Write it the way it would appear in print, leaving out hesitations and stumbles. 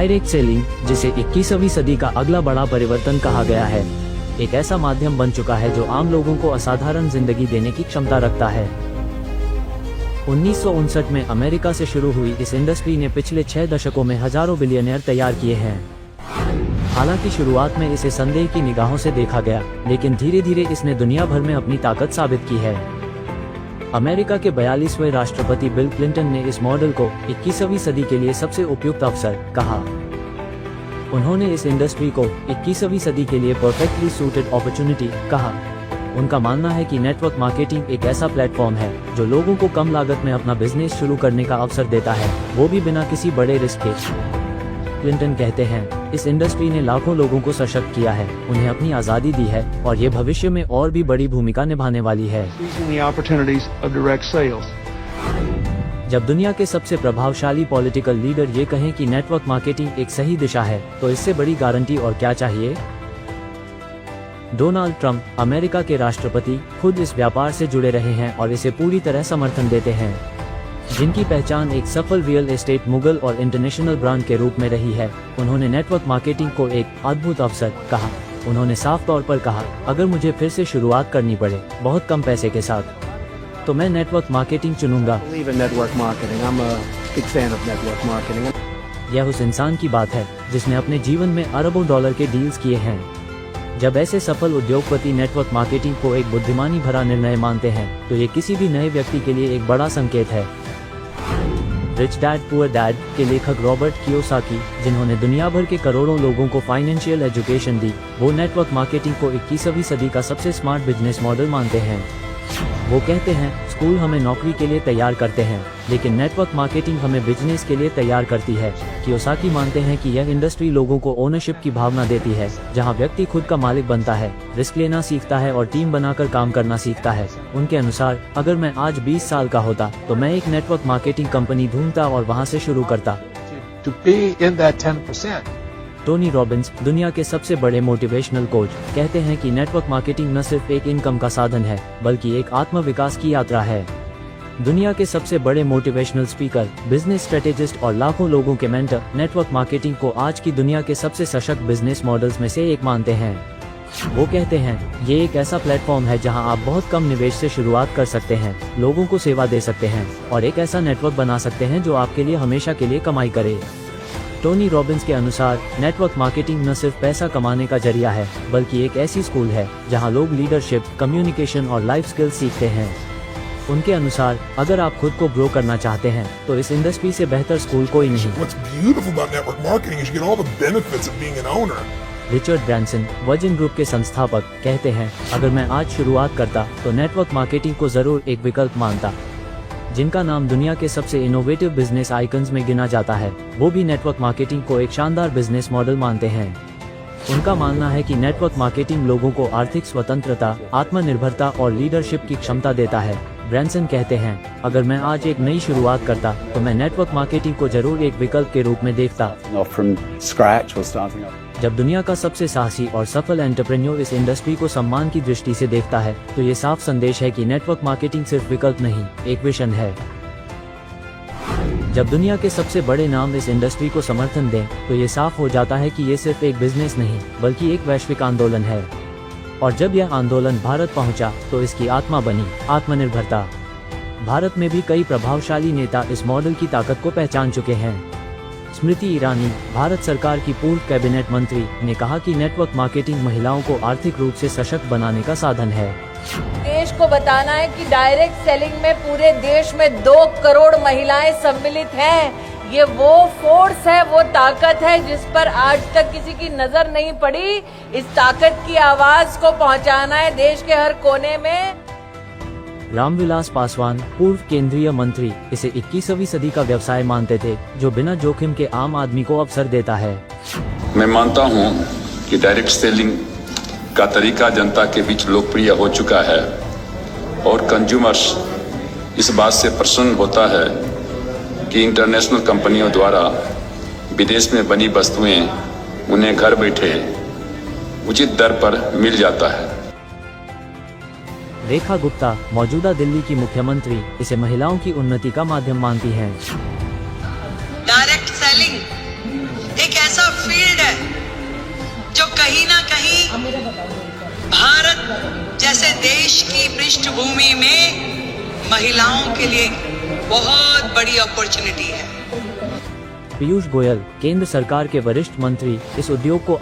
Direct selling, जिसे 21वीं सदी का अगला बड़ा परिवर्तन कहा गया है, एक ऐसा माध्यम बन चुका है जो आम लोगों को असाधारण जिंदगी देने की क्षमता रखता है। 1959 में अमेरिका से शुरू हुई इस इंडस्ट्री ने पिछले 6 दशकों में हजारों बिलियनियर तैयार किए हैं। हालांकि शुरुआत में इसे संदेह की निगाहों से देखा गया, लेकिन धीरे धीरे इसने दुनिया भर में अपनी ताकत साबित की है। अमेरिका के 42वें राष्ट्रपति बिल क्लिंटन ने इस मॉडल को 21वीं सदी के लिए सबसे उपयुक्त अवसर कहा। उन्होंने इस इंडस्ट्री को 21वीं सदी के लिए परफेक्टली सूटेड अपॉर्चुनिटी कहा। उनका मानना है कि नेटवर्क मार्केटिंग एक ऐसा प्लेटफॉर्म है जो लोगों को कम लागत में अपना बिजनेस शुरू करने का अवसर देता है, वो भी बिना किसी बड़े रिस्क के। क्लिंटन कहते हैं, इस इंडस्ट्री ने लाखों लोगों को सशक्त किया है, उन्हें अपनी आज़ादी दी है और ये भविष्य में और भी बड़ी भूमिका निभाने वाली है। जब दुनिया के सबसे प्रभावशाली पॉलिटिकल लीडर ये कहें कि नेटवर्क मार्केटिंग एक सही दिशा है, तो इससे बड़ी गारंटी और क्या चाहिए। डोनाल्ड ट्रंप, अमेरिका के राष्ट्रपति, खुद इस व्यापार से जुड़े रहे हैं और इसे पूरी तरह समर्थन देते हैं। जिनकी पहचान एक सफल रियल एस्टेट मुगल और इंटरनेशनल ब्रांड के रूप में रही है, उन्होंने नेटवर्क मार्केटिंग को एक अद्भुत अवसर कहा। उन्होंने साफ तौर पर कहा, अगर मुझे फिर से शुरुआत करनी पड़े बहुत कम पैसे के साथ, तो मैं नेटवर्क मार्केटिंग चुनूंगा। यह उस इंसान की बात है जिसने अपने जीवन में अरबों डॉलर के डील्स किए हैं। जब ऐसे सफल उद्योगपति नेटवर्क मार्केटिंग को एक बुद्धिमानी भरा निर्णय मानते हैं, तो ये किसी भी नए व्यक्ति के लिए एक बड़ा संकेत है। रिच डैड पुअर डैड के लेखक रॉबर्ट कियोसाकी, जिन्होंने दुनिया भर के करोड़ों लोगों को फाइनेंशियल एजुकेशन दी, वो नेटवर्क मार्केटिंग को 21वीं सदी का सबसे स्मार्ट बिजनेस मॉडल मानते हैं। वो कहते हैं, स्कूल हमें नौकरी के लिए तैयार करते हैं, लेकिन नेटवर्क मार्केटिंग हमें बिजनेस के लिए तैयार करती है। कियोसाकी मानते हैं कि यह इंडस्ट्री लोगों को ओनरशिप की भावना देती है, जहां व्यक्ति खुद का मालिक बनता है, रिस्क लेना सीखता है और टीम बनाकर काम करना सीखता है। उनके अनुसार, अगर मैं आज 20 साल का होता तो मैं एक नेटवर्क मार्केटिंग कंपनी ढूंढता और वहां से शुरू करता। टोनी रॉबिन्स, दुनिया के सबसे बड़े मोटिवेशनल कोच, कहते हैं कि नेटवर्क मार्केटिंग न सिर्फ एक इनकम का साधन है, बल्कि एक आत्म विकास की यात्रा है। दुनिया के सबसे बड़े मोटिवेशनल स्पीकर, बिजनेस स्ट्रेटेजिस्ट और लाखों लोगों के मेंटर नेटवर्क मार्केटिंग को आज की दुनिया के सबसे सशक्त बिजनेस मॉडल्स में से एक मानते हैं। वो कहते हैं, ये एक ऐसा प्लेटफॉर्म है जहां आप बहुत कम निवेश से शुरुआत कर सकते हैं, लोगों को सेवा दे सकते हैं और एक ऐसा नेटवर्क बना सकते हैं जो आपके लिए हमेशा के लिए कमाई करे। टोनी रॉबिन्स के अनुसार, नेटवर्क मार्केटिंग न सिर्फ पैसा कमाने का जरिया है, बल्कि एक ऐसी स्कूल है जहां लोग लीडरशिप, कम्युनिकेशन और लाइफ स्किल्स सीखते हैं। उनके अनुसार, अगर आप खुद को ग्रो करना चाहते हैं, तो इस इंडस्ट्री से बेहतर स्कूल कोई नहीं। रिचर्ड ब्रैंसन, वर्जिन ग्रुप के संस्थापक, कहते हैं, अगर मैं आज शुरुआत करता तो नेटवर्क मार्केटिंग को जरूर एक विकल्प मानता। जिनका नाम दुनिया के सबसे इनोवेटिव बिजनेस आइकन्स में गिना जाता है, वो भी नेटवर्क मार्केटिंग को एक शानदार बिजनेस मॉडल मानते हैं। उनका मानना है कि नेटवर्क मार्केटिंग लोगों को आर्थिक स्वतंत्रता, आत्मनिर्भरता और लीडरशिप की क्षमता देता है। ब्रैंसन कहते हैं, अगर मैं आज एक नई शुरुआत करता तो मैं नेटवर्क मार्केटिंग को जरूर एक विकल्प के रूप में देखता। जब दुनिया का सबसे साहसी और सफल एंटरप्रेन्योर इस इंडस्ट्री को सम्मान की दृष्टि से देखता है, तो ये साफ संदेश है कि नेटवर्क मार्केटिंग सिर्फ विकल्प नहीं, एक विजन है। जब दुनिया के सबसे बड़े नाम इस इंडस्ट्री को समर्थन दें, तो ये साफ हो जाता है कि ये सिर्फ एक बिजनेस नहीं, बल्कि एक वैश्विक आंदोलन है। और जब यह आंदोलन भारत पहुंचा, तो इसकी आत्मा बनी आत्मनिर्भरता। भारत में भी कई प्रभावशाली नेता इस मॉडल की ताकत को पहचान चुके हैं। स्मृति ईरानी, भारत सरकार की पूर्व कैबिनेट मंत्री, ने कहा कि नेटवर्क मार्केटिंग महिलाओं को आर्थिक रूप से सशक्त बनाने का साधन है। देश को बताना है कि डायरेक्ट सेलिंग में पूरे देश में 2 करोड़ महिलाएं सम्मिलित हैं। ये वो फोर्स है, वो ताकत है जिस पर आज तक किसी की नजर नहीं पड़ी। इस ताकत की आवाज को पहुंचाना है देश के हर कोने में। रामविलास पासवान, पूर्व केंद्रीय मंत्री, इसे 21वीं सदी का व्यवसाय मानते थे, जो बिना जोखिम के आम आदमी को अवसर देता है। मैं मानता हूं कि डायरेक्ट सेलिंग का तरीका जनता के बीच लोकप्रिय हो चुका है और कंज्यूमर्स इस बात से प्रसन्न होता है कि इंटरनेशनल कंपनियों द्वारा विदेश में बनी वस्तुएं उन्हें घर बैठे उचित दर पर मिल जाता है। रेखा गुप्ता, मौजूदा दिल्ली की मुख्यमंत्री, इसे महिलाओं की उन्नति का माध्यम मानती हैं। डायरेक्ट सेलिंग एक ऐसा फील्ड है जो कहीं ना कहीं भारत जैसे देश की पृष्ठभूमि में महिलाओं के लिए बहुत बड़ी अपॉर्चुनिटी है। पीयूष गोयल, केंद्र सरकार के वरिष्ठ मंत्री, इस उद्योग को